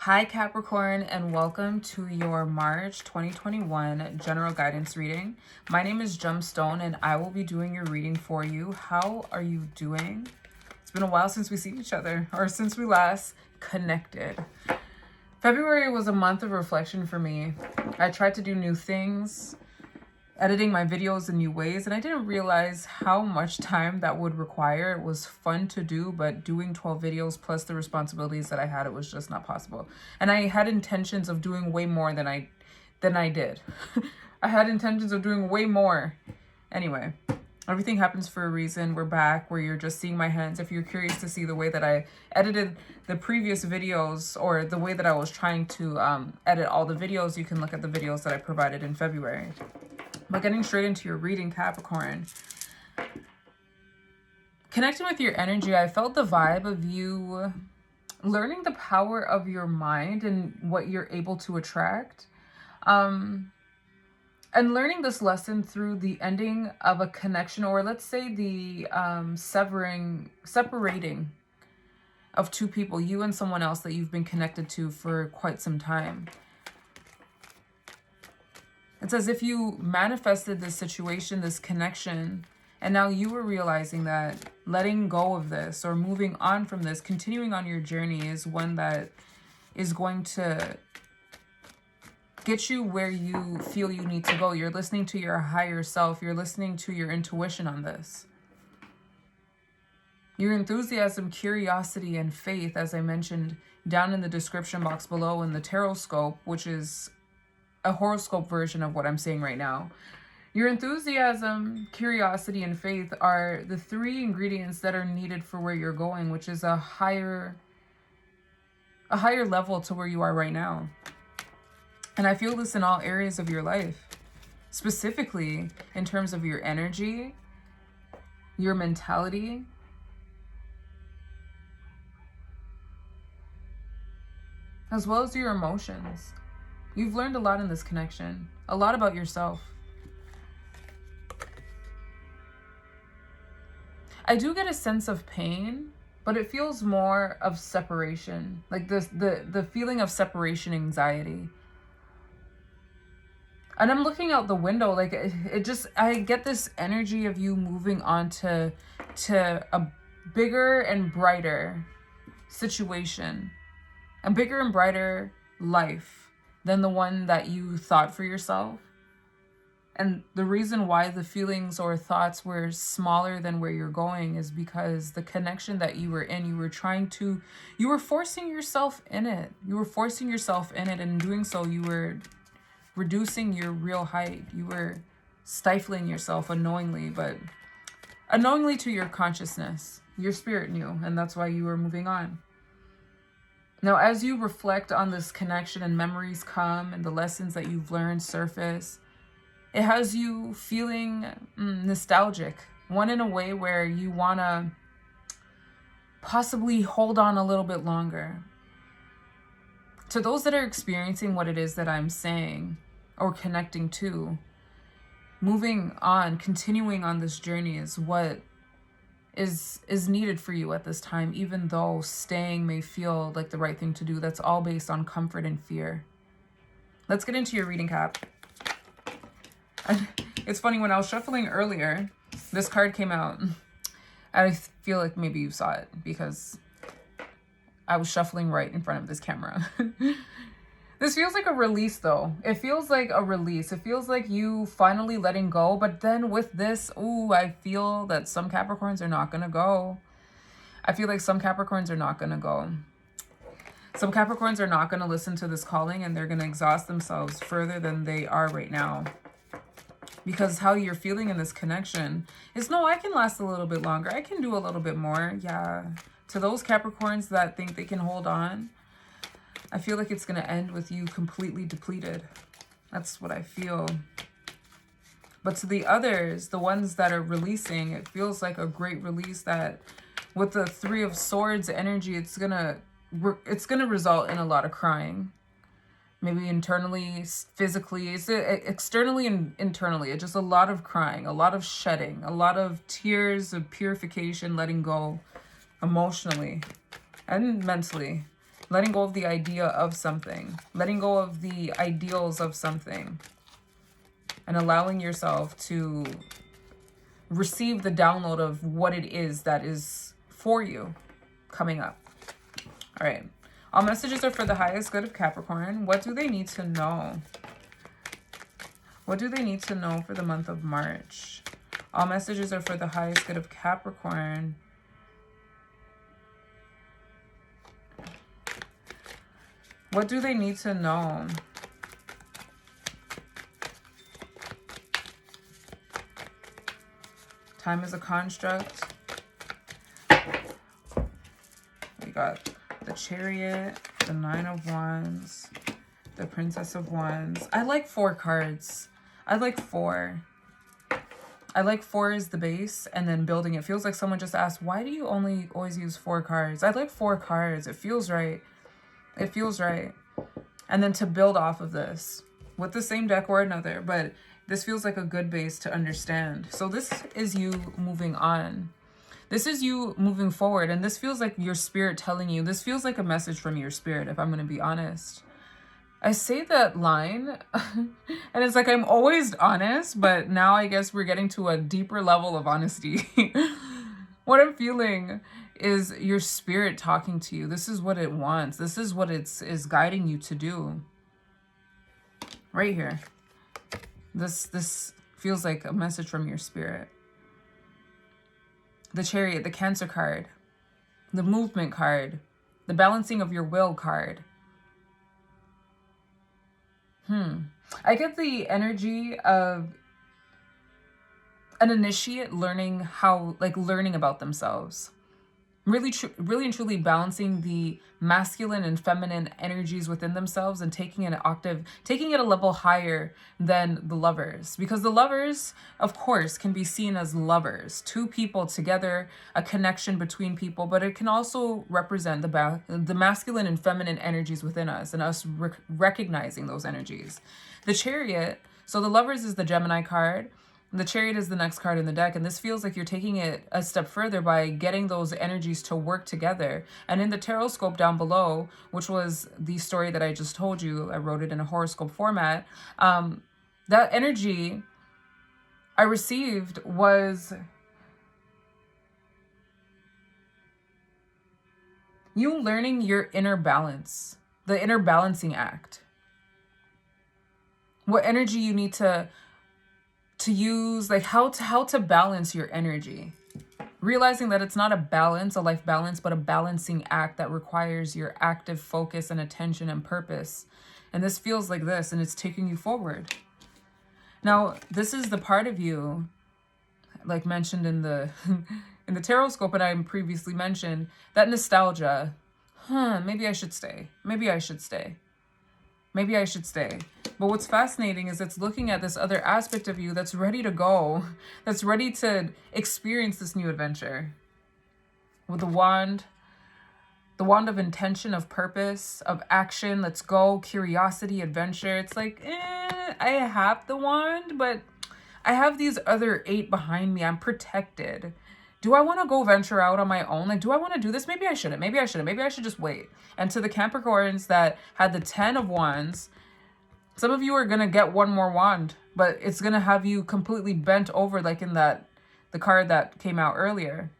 Hi Capricorn, and welcome to your March 2021 general guidance reading. My name is Gemstone and I will be doing your reading for you. How are you doing? It's been a while since we see each other, or since we last connected. February was a month of reflection for me. I tried to do new things, editing my videos in new ways, and I didn't realize how much time that would require. It was fun to do, but doing 12 videos plus the responsibilities that I had, it was just not possible. And I had intentions of doing way more than I did. I had intentions of doing way more. Anyway, everything happens for a reason. We're back where you're just seeing my hands. If you're curious to see the way that I edited the previous videos, or the way that I was trying to edit all the videos, you can look at the videos that I provided in February. But getting straight into your reading, Capricorn. Connecting with your energy, I felt the vibe of you learning the power of your mind and what you're able to attract. And learning this lesson through the ending of a connection, or let's say the separating of two people, you and someone else that you've been connected to for quite some time. It's as if you manifested this situation, this connection, and now you were realizing that letting go of this or moving on from this, continuing on your journey, is one that is going to get you where you feel you need to go. You're listening to your higher self. You're listening to your intuition on this. Your enthusiasm, curiosity, and faith, as I mentioned down in the description box below in the Tarotscope, which is a horoscope version of what I'm saying right now. Your enthusiasm, curiosity, and faith are the three ingredients that are needed for where you're going, which is a higher level to where you are right now. And I feel this in all areas of your life, specifically in terms of your energy, your mentality, as well as your emotions. You've learned a lot in this connection, a lot about yourself. I do get a sense of pain, but it feels more of separation, like the feeling of separation anxiety. And I'm looking out the window, like I get this energy of you moving on to a bigger and brighter situation, a bigger and brighter life than the one that you thought for yourself. And the reason why the feelings or thoughts were smaller than where you're going is because the connection that you were in, you were forcing yourself in it. You were forcing yourself in it, and in doing so, you were reducing your real height. You were stifling yourself unknowingly, but unknowingly to your consciousness. Your spirit knew, and that's why you were moving on. Now, as you reflect on this connection and memories come and the lessons that you've learned surface, it has you feeling nostalgic. One, in a way where you want to possibly hold on a little bit longer. To those that are experiencing what it is that I'm saying or connecting to, moving on, continuing on this journey is what is needed for you at this time, even though staying may feel like the right thing to do. That's all based on comfort and fear. Let's get into your reading, Cap. And it's funny, when I was shuffling earlier, this card came out. I feel like maybe you saw it because I was shuffling right in front of this camera. This feels like a release, though. It feels like a release. It feels like you finally letting go. But then with this, I feel that some Capricorns are not going to go. I feel like some Capricorns are not going to go. Some Capricorns are not going to listen to this calling, and they're going to exhaust themselves further than they are right now. Because how you're feeling in this connection is, no, I can last a little bit longer. I can do a little bit more. Yeah. To those Capricorns that think they can hold on, I feel like it's going to end with you completely depleted. That's what I feel. But to the others, the ones that are releasing, it feels like a great release that with the Three of Swords energy, it's going to result in a lot of crying. Maybe internally, physically, it's externally and internally. It's just a lot of crying, a lot of shedding, a lot of tears of purification, letting go emotionally and mentally. letting go of the idea of something, letting go of the ideals of something, and allowing yourself to receive the download of what it is that is for you coming up. All right. All messages are for the highest good of Capricorn. What do they need to know? What do they need to know for the month of March? All messages are for the highest good of Capricorn. What do they need to know? Time is a construct. We got the Chariot, the Nine of Wands, the Princess of Wands. I like 4 cards. I like 4. I like 4 as the base and then building. It feels like someone just asked, why do you always use 4 cards? I like 4 cards. It feels right. It feels right. And then to build off of this with the same deck or another, but this feels like a good base to understand. So this is you moving on. This is you moving forward. And this feels like your spirit telling you, this feels like a message from your spirit, if I'm going to be honest. I say that line and it's like, I'm always honest, but now I guess we're getting to a deeper level of honesty. What I'm feeling is your spirit talking to you. This is what it wants. This is what is guiding you to do. Right here. This feels like a message from your spirit. The Chariot, the Cancer card, the Movement card, the Balancing of your Will card. I get the energy of an initiate learning learning about themselves. Really and truly balancing the masculine and feminine energies within themselves and taking it a level higher than the Lovers. Because the Lovers, of course, can be seen as lovers, 2 people together, a connection between people, but it can also represent the masculine and feminine energies within us and us recognizing those energies. The Chariot, so the Lovers is the Gemini card. The Chariot is the next card in the deck, and this feels like you're taking it a step further by getting those energies to work together. And in the Tarotscope down below, which was the story that I just told you, I wrote it in a horoscope format, that energy I received was you learning your inner balance, the inner balancing act. What energy you need to use, like how to balance your energy. Realizing that it's not a life balance, but a balancing act that requires your active focus and attention and purpose. And this feels like this, and it's taking you forward. Now, this is the part of you, like mentioned in the in the Tarotscope, and I previously mentioned, that nostalgia. Maybe I should stay. Maybe I should stay. Maybe I should stay. But what's fascinating is it's looking at this other aspect of you that's ready to go, that's ready to experience this new adventure. With the wand of intention, of purpose, of action, let's go, curiosity, adventure. It's like, I have the wand, but I have these other 8 behind me. I'm protected. Do I want to go venture out on my own? Like, do I want to do this? Maybe I shouldn't. Maybe I shouldn't. Maybe I should just wait. And to the Capricorns that had the 10 of Wands, some of you are going to get 1 more wand, but it's going to have you completely bent over, like in the card that came out earlier.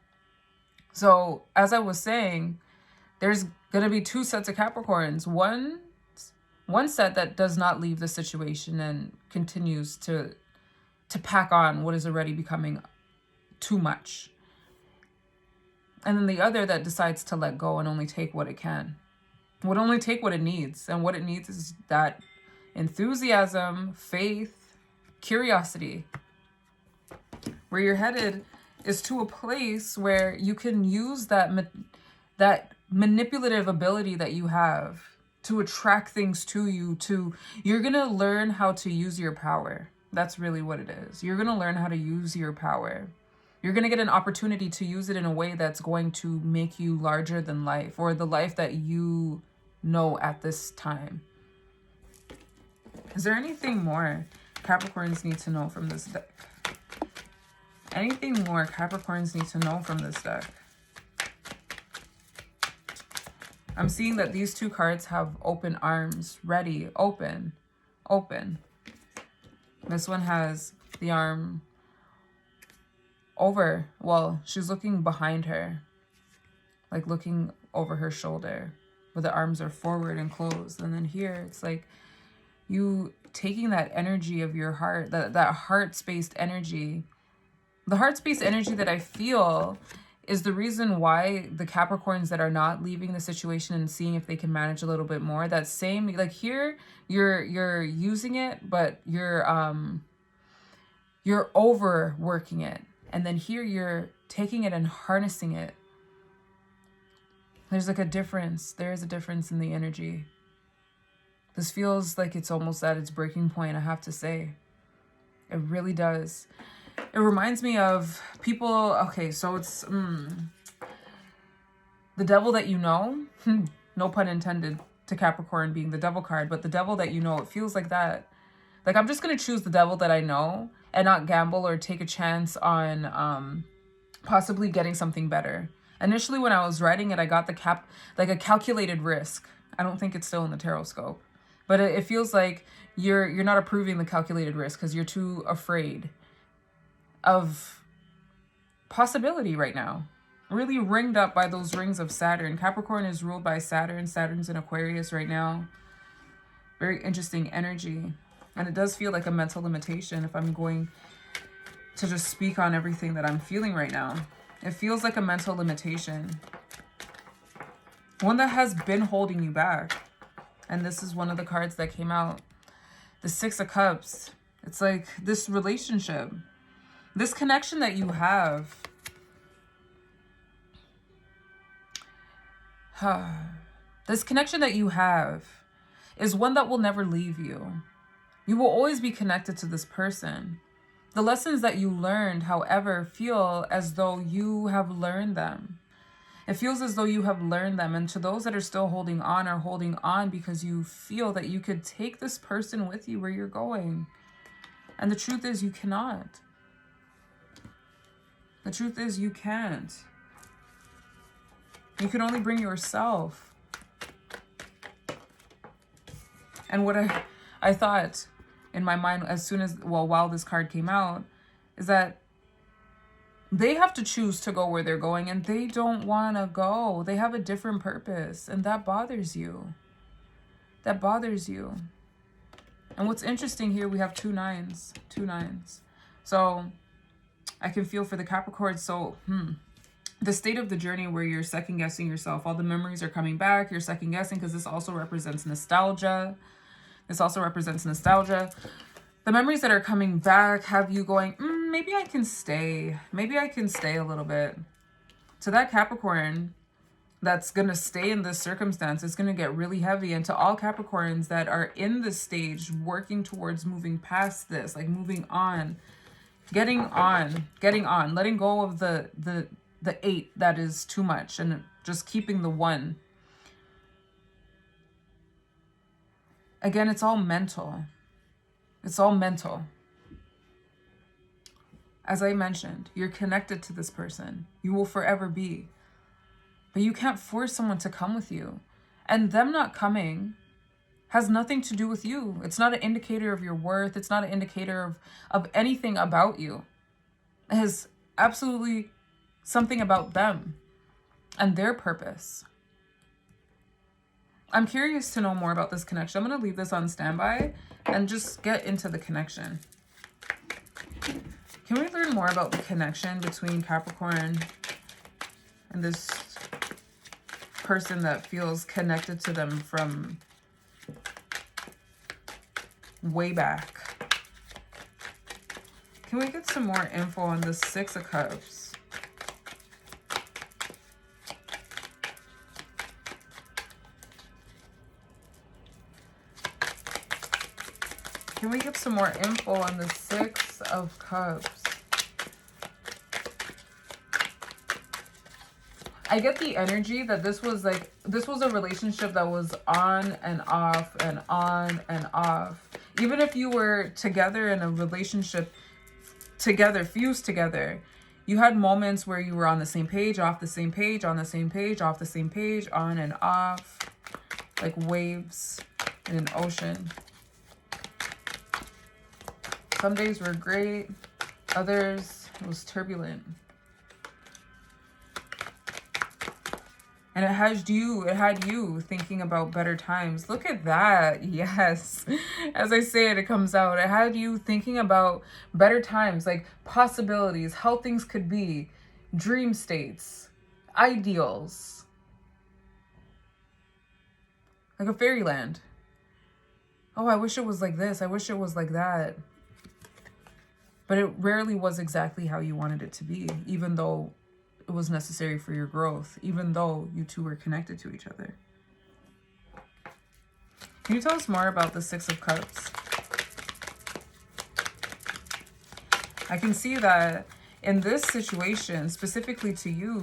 So as I was saying, there's going to be 2 sets of Capricorns. One set that does not leave the situation and continues to pack on what is already becoming too much. And then the other that decides to let go and only take what it can. Would only take what it needs. And what it needs is that enthusiasm, faith, curiosity. Where you're headed is to a place where you can use that manipulative ability that you have to attract things to you. You're going to learn how to use your power. That's really what it is. You're going to learn how to use your power. You're going to get an opportunity to use it in a way that's going to make you larger than life, or the life that you know at this time. Is there anything more Capricorns need to know from this deck? Anything more Capricorns need to know from this deck? I'm seeing that these two cards have open arms, ready, open, open. This one has the arm over, well, she's looking behind her, like looking over her shoulder, where the arms are forward and closed. And then here, it's like you taking that energy of your heart, that heart space energy. The heart space energy that I feel is the reason why the Capricorns that are not leaving the situation and seeing if they can manage a little bit more, that same, like here, you're using it, but you're overworking it. And then here you're taking it and harnessing it. There's like a difference. There is a difference in the energy. This feels like it's almost at its breaking point, I have to say. It really does. It reminds me of people, okay, so it's the devil that you know, no pun intended to Capricorn being the devil card, but the devil that you know, it feels like that. Like, I'm just going to choose the devil that I know and not gamble or take a chance on possibly getting something better. Initially, when I was writing it, I got like a calculated risk. I don't think it's still in the Tarotscope, but it feels like you're not approving the calculated risk because you're too afraid of possibility right now. Really ringed up by those rings of Saturn. Capricorn is ruled by Saturn. Saturn's in Aquarius right now. Very interesting energy. And it does feel like a mental limitation if I'm going to just speak on everything that I'm feeling right now. It feels like a mental limitation. One that has been holding you back. And this is one of the cards that came out. The Six of Cups. It's like this relationship. This connection that you have. This connection that you have is one that will never leave you. You will always be connected to this person. The lessons that you learned, however, feel as though you have learned them. It feels as though you have learned them. And to those that are still holding on, are holding on because you feel that you could take this person with you where you're going. And the truth is you cannot. The truth is you can't. You can only bring yourself. And what I thought in my mind as soon as, well, while this card came out, is that they have to choose to go where they're going and they don't want to go. They have a different purpose and that bothers you. That bothers you. And what's interesting here, we have two nines. So I can feel for the Capricorn. So, the state of the journey where you're second guessing yourself, all the memories are coming back. You're second guessing because this also represents nostalgia. The memories that are coming back have you going, maybe I can stay. Maybe I can stay a little bit. To that Capricorn that's going to stay in this circumstance, it's going to get really heavy. And to all Capricorns that are in this stage, working towards moving past this, like moving on, getting on, letting go of the 8 that is too much and just keeping the 1. Again, it's all mental. It's all mental. As I mentioned, you're connected to this person. You will forever be. But you can't force someone to come with you. And them not coming has nothing to do with you. It's not an indicator of your worth. It's not an indicator of anything about you. It has absolutely something about them and their purpose. I'm curious to know more about this connection. I'm going to leave this on standby and just get into the connection. Can we learn more about the connection between Capricorn and this person that feels connected to them from way back? Can we get some more info on the Six of Cups? Can we get some more info on the Six of Cups? I get the energy that this was a relationship that was on and off and on and off. Even if you were together in a relationship together, fused together, You had moments where you were on the same page, off the same page, on the same page, off the same page, on and off, like waves in an ocean. Some days were great, others it was turbulent. And it had you thinking about better times. Look at that. Yes. As I say it, it comes out. It had you thinking about better times, like possibilities, how things could be, dream states, ideals. Like a fairyland. Oh, I wish it was like this. I wish it was like that. But it rarely was exactly how you wanted it to be, even though it was necessary for your growth, even though you two were connected to each other. Can you tell us more about the Six of Cups? I can see that in this situation, specifically to you,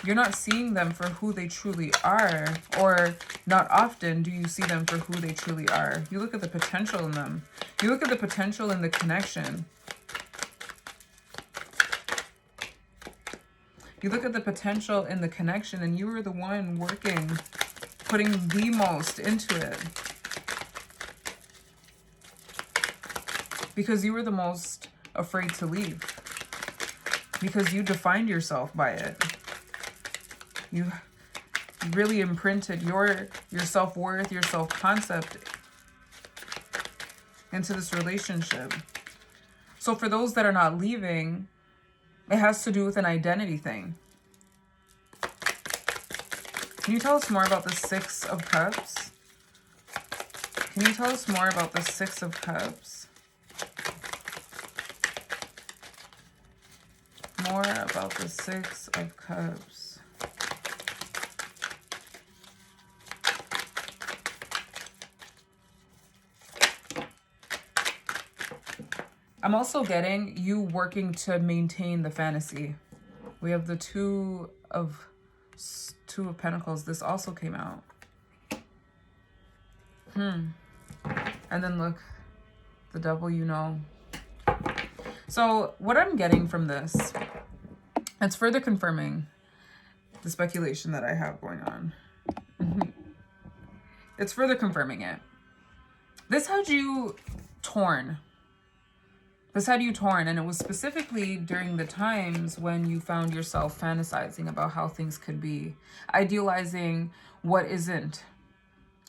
you're not seeing them for who they truly are, or not often do you see them for who they truly are. You look at the potential in them. You look at the potential in the connection. You look at the potential in the connection, and you were the one working, putting the most into it. Because you were the most afraid to leave. Because you defined yourself by it. You really imprinted your self-worth, your self-concept into this relationship. So for those that are not leaving, it has to do with an identity thing. Can you tell us more about the Six of Cups? Can you tell us more about the Six of Cups? More about the Six of Cups. I'm also getting you working to maintain the fantasy. We have the Two of Pentacles. This also came out. And then look, the Devil, you know. So what I'm getting from this, it's further confirming the speculation that I have going on. It's further confirming it. This had you torn. This had you torn, and it was specifically during the times when you found yourself fantasizing about how things could be, idealizing what isn't,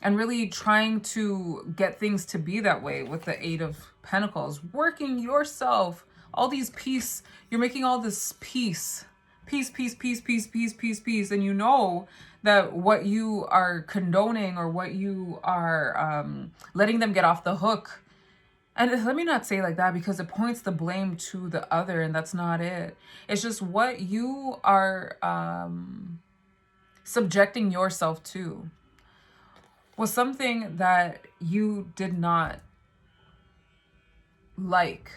and really trying to get things to be that way with the Eight of Pentacles, working yourself, all these peace, you're making all this peace, and you know that what you are condoning or what you are letting them get off the hook. And let me not say like that, because it points the blame to the other, and that's not it. It's just what you are subjecting yourself to was something that you did not like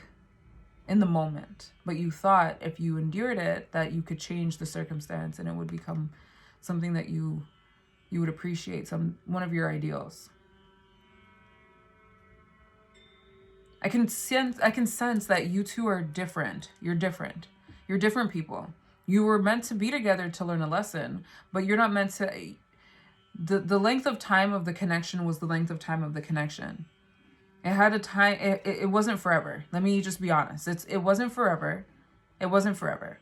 in the moment, but you thought if you endured it that you could change the circumstance and it would become something that you would appreciate, one of your ideals. I can sense that you two are different. You're different. You're different people. You were meant to be together to learn a lesson, but you're not meant to. The length of time of the connection was the length of time of the connection. It had a time. It wasn't forever. Let me just be honest. It wasn't forever. It wasn't forever.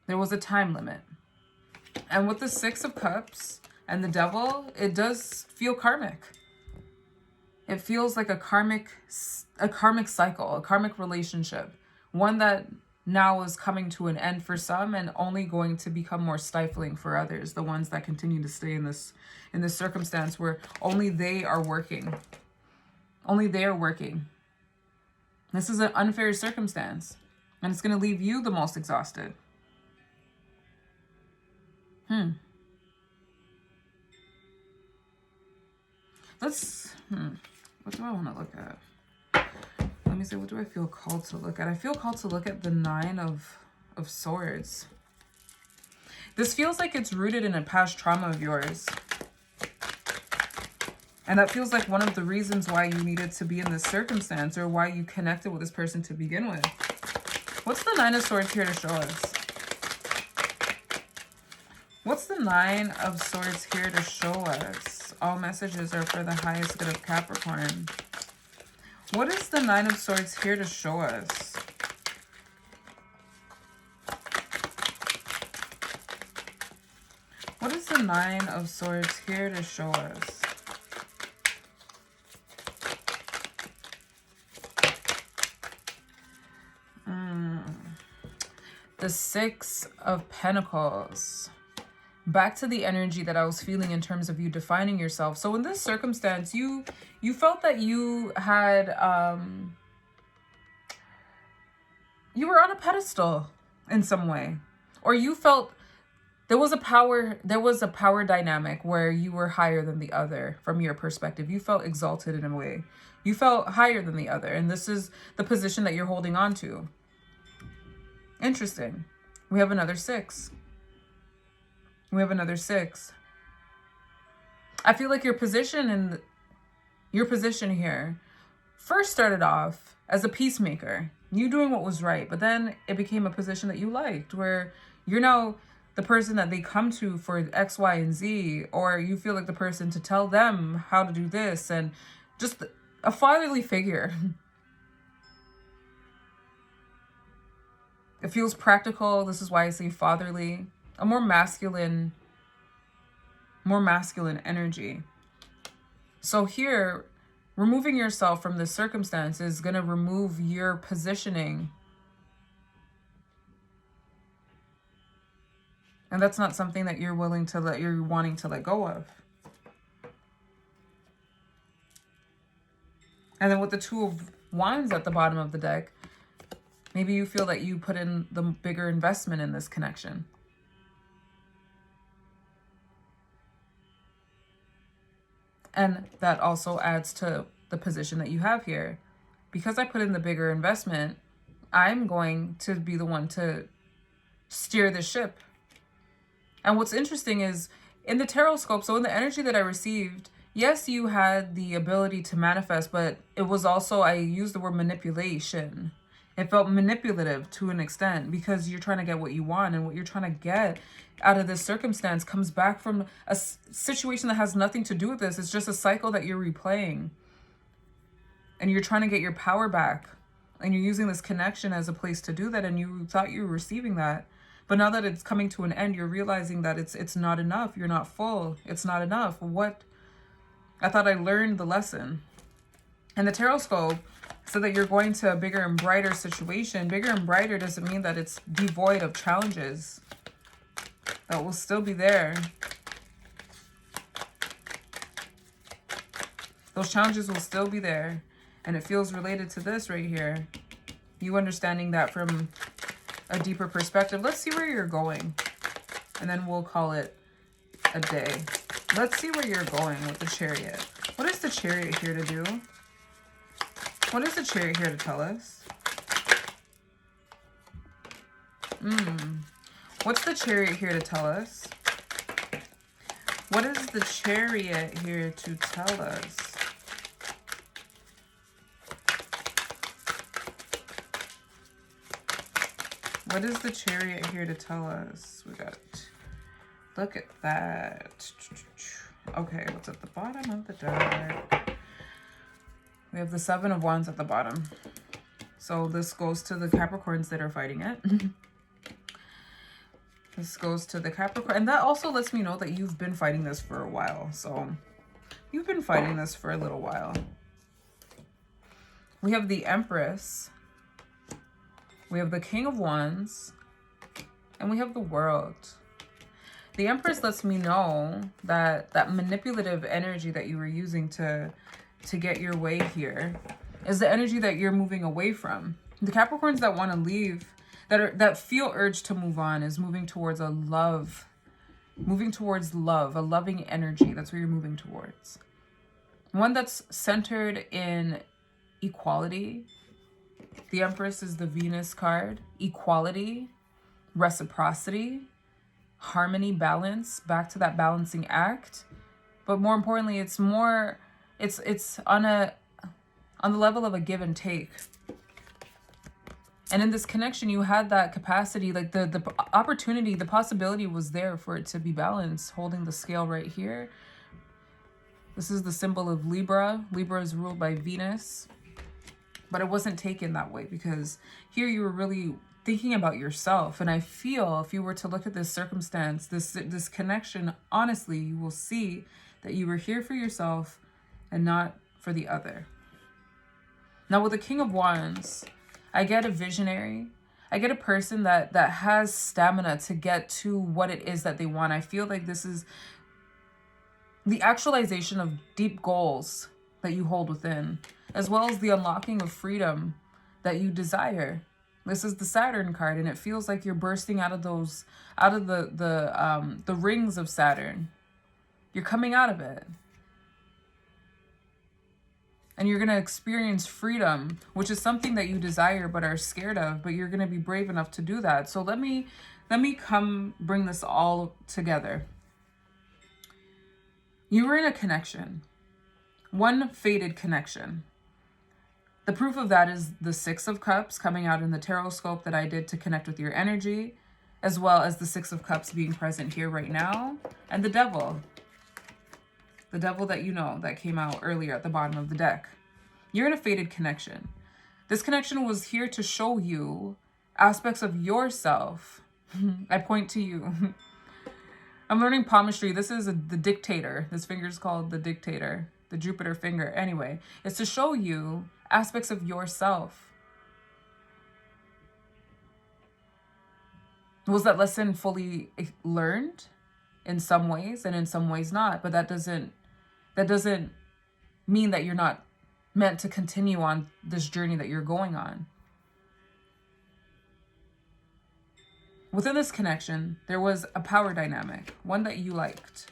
There was a time limit. And with the Six of Cups and the Devil, it does feel karmic. It feels like a karmic cycle, a karmic relationship, one that now is coming to an end for some and only going to become more stifling for others, the ones that continue to stay in this circumstance where only they are working. Only they are working. This is an unfair circumstance, and it's going to leave you the most exhausted. What do I want to look at? Let me see, what do I feel called to look at? I feel called to look at the Nine of Swords. This feels like it's rooted in a past trauma of yours. And that feels like one of the reasons why you needed to be in this circumstance, or why you connected with this person to begin with. What's the Nine of Swords here to show us? What's the Nine of Swords here to show us? All messages are for the highest good of Capricorn. What is the Nine of Swords here to show us? What is the Nine of Swords here to show us? The Six of Pentacles. Back to the energy that I was feeling in terms of you defining yourself. So in this circumstance, you felt that you had you were on a pedestal in some way, or you felt there was a power dynamic where you were higher than the other. From your perspective, you felt exalted in a way. You felt higher than the other, and this is the position that you're holding on to. Interesting. We have another 6. We have another 6. I feel like your position here first started off as a peacemaker, you doing what was right, but then it became a position that you liked, where you're now the person that they come to for X, Y, and Z, or you feel like the person to tell them how to do this, and just a fatherly figure. It feels practical. This is why I say fatherly. A more masculine energy. So here, removing yourself from this circumstance is going to remove your positioning. And that's not something that you're wanting to let go of. And then with the Two of Wands at the bottom of the deck, maybe you feel that you put in the bigger investment in this connection. And that also adds to the position that you have here. Because I put in the bigger investment, I'm going to be the one to steer the ship. And what's interesting is in the Tarotscope, so in the energy that I received, yes, you had the ability to manifest, but it was also, I used the word manipulation. It felt manipulative to an extent because you're trying to get what you want, and what you're trying to get out of this circumstance comes back from a situation that has nothing to do with this. It's just a cycle that you're replaying, and you're trying to get your power back, and you're using this connection as a place to do that, and you thought you were receiving that. But now that it's coming to an end, you're realizing that it's not enough. You're not full. It's not enough. What? I thought I learned the lesson. And the Tarotscope said that you're going to a bigger and brighter situation. Bigger and brighter doesn't mean that it's devoid of challenges. That will still be there. Those challenges will still be there. And it feels related to this right here. You understanding that from a deeper perspective. Let's see where you're going. And then we'll call it a day. Let's see where you're going with the Chariot. What is the Chariot here to do? What is the Chariot here to tell us? What's the Chariot here to tell us? What is the Chariot here to tell us? What is the Chariot here to tell us? We got, look at that. Okay, what's at the bottom of the deck? We have the Seven of Wands at the bottom. So this goes to the Capricorns that are fighting it. This goes to the Capricorn. And that also lets me know that you've been fighting this for a while. So you've been fighting this for a little while. We have the Empress. We have the King of Wands. And we have the World. The Empress lets me know that that manipulative energy that you were using to get your way here is the energy that you're moving away from. The Capricorns that want to leave, that feel urge to move on, is moving towards a love, a loving energy. That's where you're moving towards. One that's centered in equality. The Empress is the Venus card. Equality, reciprocity, harmony, balance, back to that balancing act. But more importantly, it's more, it's on the level of a give and take. And in this connection, you had that capacity, like the opportunity, the possibility was there for it to be balanced, holding the scale right here. This is the symbol of Libra. Libra is ruled by Venus. But it wasn't taken that way because here you were really thinking about yourself. And I feel if you were to look at this circumstance, this connection, honestly, you will see that you were here for yourself and not for the other. Now with the King of Wands, I get a visionary. I get a person that has stamina to get to what it is that they want. I feel like this is the actualization of deep goals that you hold within, as well as the unlocking of freedom that you desire. This is the Saturn card, and it feels like you're bursting out of the rings of Saturn. You're coming out of it. And you're going to experience freedom, which is something that you desire but are scared of, but you're going to be brave enough to do that. So let me come bring this all together. You were in a connection, one fated connection. The proof of that is the Six of Cups coming out in the Tarotscope that I did to connect with your energy, as well as the Six of Cups being present here right now, and the Devil. The Devil that you know, that came out earlier at the bottom of the deck. You're in a fated connection. This connection was here to show you aspects of yourself. I point to you. I'm learning palmistry. This is the dictator. This finger is called the dictator, the Jupiter finger. Anyway, it's to show you aspects of yourself. Was that lesson fully learned? In some ways, and in some ways not. But that doesn't mean that you're not meant to continue on this journey that you're going on. Within this connection, there was a power dynamic, one that you liked,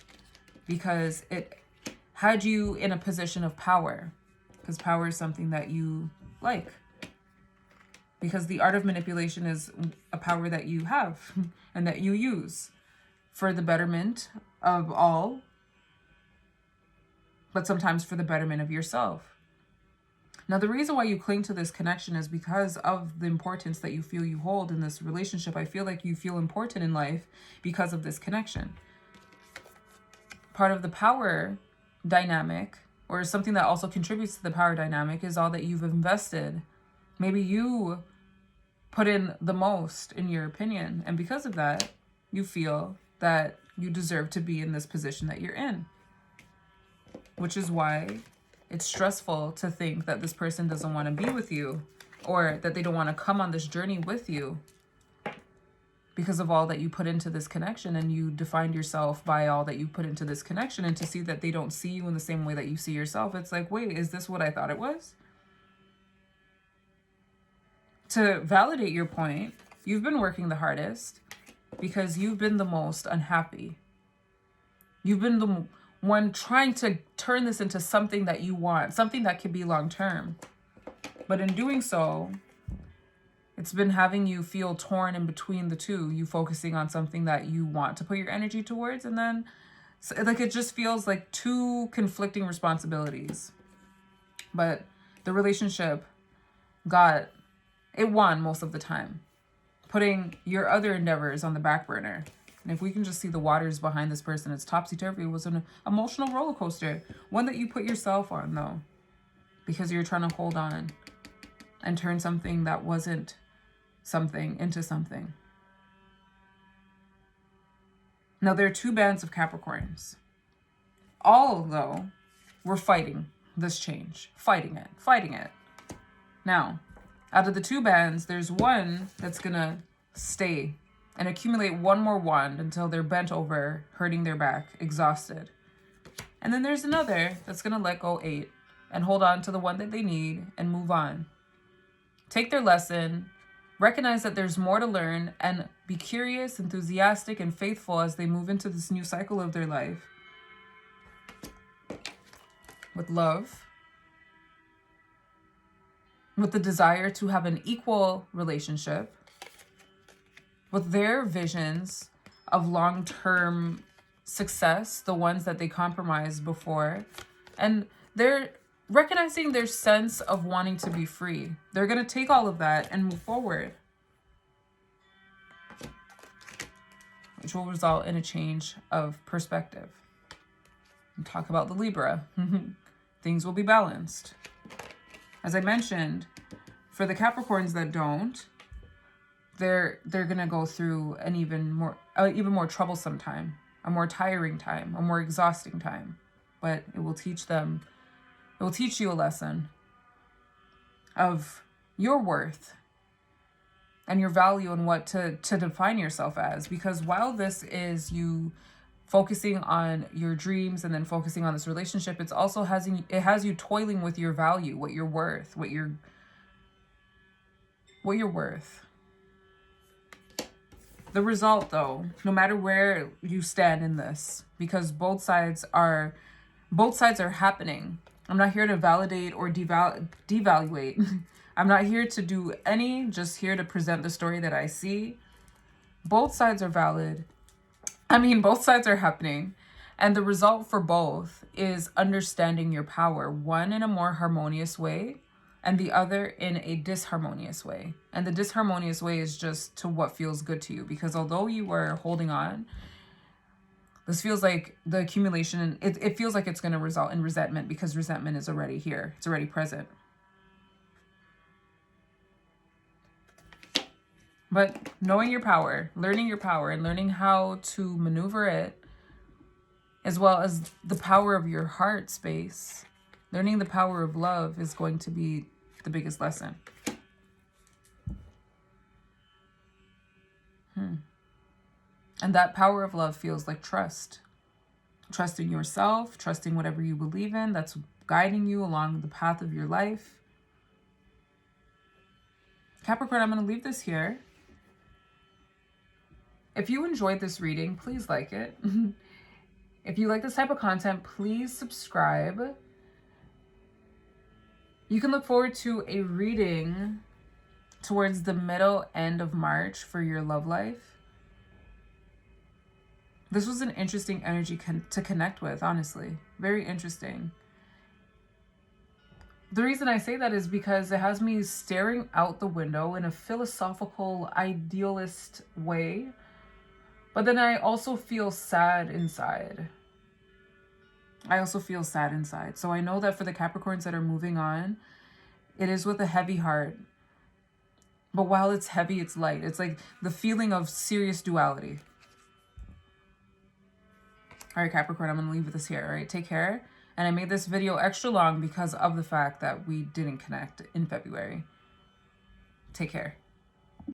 because it had you in a position of power, because power is something that you like. Because the art of manipulation is a power that you have and that you use for the betterment of all, but sometimes for the betterment of yourself. Now, the reason why you cling to this connection is because of the importance that you feel you hold in this relationship. I feel like you feel important in life because of this connection. Part of the power dynamic, or something that also contributes to the power dynamic, is all that you've invested. Maybe you put in the most, in your opinion, and because of that, you feel that you deserve to be in this position that you're in. Which is why it's stressful to think that this person doesn't want to be with you, or that they don't want to come on this journey with you, because of all that you put into this connection, and you defined yourself by all that you put into this connection. And to see that they don't see you in the same way that you see yourself, it's like, wait, is this what I thought it was? To validate your point, you've been working the hardest because you've been the most unhappy. You've been the one trying to turn this into something that you want, something that could be long-term. But in doing so, it's been having you feel torn in between the two, you focusing on something that you want to put your energy towards, and then like it just feels like two conflicting responsibilities. But the relationship won most of the time, putting your other endeavors on the back burner. And if we can just see the waters behind this person, it's topsy-turvy. It was an emotional roller coaster. One that you put yourself on, though, because you're trying to hold on and turn something that wasn't something into something. Now, there are two bands of Capricorns. All, though, were fighting this change. Fighting it. Now, out of the two bands, there's one that's going to stay and accumulate one more wand until they're bent over, hurting their back, exhausted. And then there's another that's going to let go 8 and hold on to the one that they need and move on. Take their lesson, recognize that there's more to learn, and be curious, enthusiastic, and faithful as they move into this new cycle of their life. With love, with the desire to have an equal relationship, with their visions of long-term success, the ones that they compromised before, and their recognizing their sense of wanting to be free. They're going to take all of that and move forward, which will result in a change of perspective. And talk about the Libra. Things will be balanced. As I mentioned, for the Capricorns that don't, they're going to go through an even more troublesome time, a more tiring time, a more exhausting time. But it will teach them, it will teach you a lesson of your worth and your value and what to define yourself as. Because while this is you focusing on your dreams and then focusing on this relationship, it has you toiling with your value, what you're worth, what you're worth. The result, though, no matter where you stand in this, because both sides are happening. I'm not here to validate or devaluate. I'm not here to do any, just here to present the story that I see. Both sides are valid. I mean, both sides are happening. And the result for both is understanding your power, one in a more harmonious way and the other in a disharmonious way. And the disharmonious way is just to what feels good to you. Because although you were holding on, this feels like the accumulation, it feels like it's going to result in resentment, because resentment is already here. It's already present. But knowing your power, and learning how to maneuver it, as well as the power of your heart space, learning the power of love is going to be the biggest lesson. And that power of love feels like trust. Trust in yourself, trusting whatever you believe in, that's guiding you along the path of your life. Capricorn, I'm going to leave this here. If you enjoyed this reading, please like it. If you like this type of content, please subscribe. You can look forward to a reading towards the middle end of March for your love life. This was an interesting energy to connect with, honestly. Very interesting. The reason I say that is because it has me staring out the window in a philosophical, idealist way. But then I also feel sad inside. So I know that for the Capricorns that are moving on, it is with a heavy heart. But while it's heavy, it's light. It's like the feeling of serious duality. All right, Capricorn, I'm going to leave this here. All right, take care. And I made this video extra long because of the fact that we didn't connect in February. Take care.